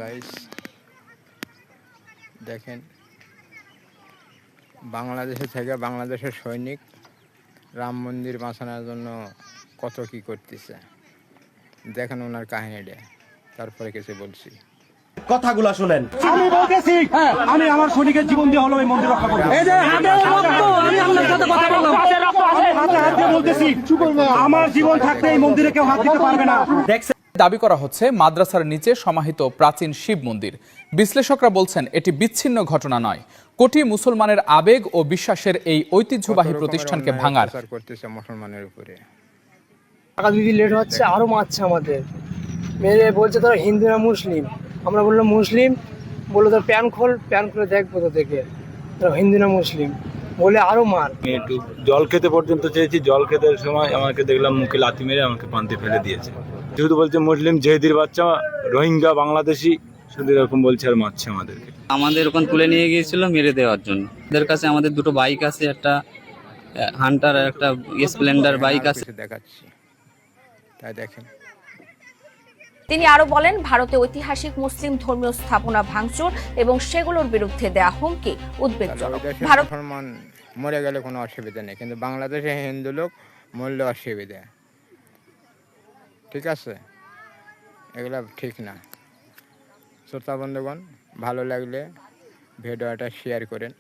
Guys, দেখেন বাংলাদেশে থেকে বাংলাদেশের সৈনিক রাম মন্দির বাঁচানোর জন্য কত কি করতেছে। দেখেন ওনার কাহিনীটা, তারপরে কিছু বলছি। কথাগুলো শুনেন। আমি বলতেছি আমি আমার সৈনিকের জীবন দিয়ে হলো এই মন্দির রক্ষা করব। এই যে হাতে রক্ত, আমি আপনার সাথে কথা বললাম। হাতে বলতেছি আমার জীবন থাকতে এই মন্দিরে কেউ হাত দিতে পারবে না। দাবি করা হচ্ছে মাদ্রাসার নিচে সমাহিত প্রাচীন শিব মন্দির। বিশ্লেষকরা বলছেন এটি বিচ্ছিন্ন ঘটনা নয়, কোটি মুসলমানের আবেগ ও বিশ্বাসের এই ঐতিহ্যবাহী প্রতিষ্ঠানকে ভাঙার করতেছে মুসলমানের উপরে। টাকা দিদি লেট হচ্ছে, আরো মারছে আমাদের, মেরে বলছে তোরা হিন্দু না মুসলিম। আমরা বললাম মুসলিম, বললো তোর প্যান খুলে দেখ কোথা থেকে, তোরা হিন্দু না মুসলিম বলে আরো মার। আমি একটু জল খেতে পর্যন্ত চেয়েছি, জল খেতে সময় আমাকে দেখলাম মুখে লাথি মেরে আমাকে পান্তে ফেলে দিয়েছে। শুধু বলছে মুসলিম জেহেদির বাচ্চা, রোহিঙ্গা, বাংলাদেশি, শুধু এরকম বলছে আর মারছে আমাদেরকে। আমাদের ওখানে তুলে নিয়ে গিয়েছিল মেরে দেওয়ার জন্য। ওদের কাছে আমাদের দুটো বাইক আছে, একটা হান্টার আর একটা স্প্লেন্ডার বাইক আছে। দেখাচ্ছি, তাই দেখেন। তিনি আরো বলেন, ভারতে ঐতিহাসিক মুসলিম ধর্মীয় স্থাপনা ভাঙচুর এবং সেগুলোর বিরুদ্ধে দেয়া হুমকি উদ্বেগজনক। ভারত মুসলমান মরে গেলে কোনো অসুবিধা নেই, কিন্তু বাংলাদেশে হিন্দু লোক মরলে অসুবিধা। ঠিক আছে, এগুলা ঠিক না। শ্রোতা বন্ধুগণ, ভালো লাগলে ভিডিওটা শেয়ার করেন।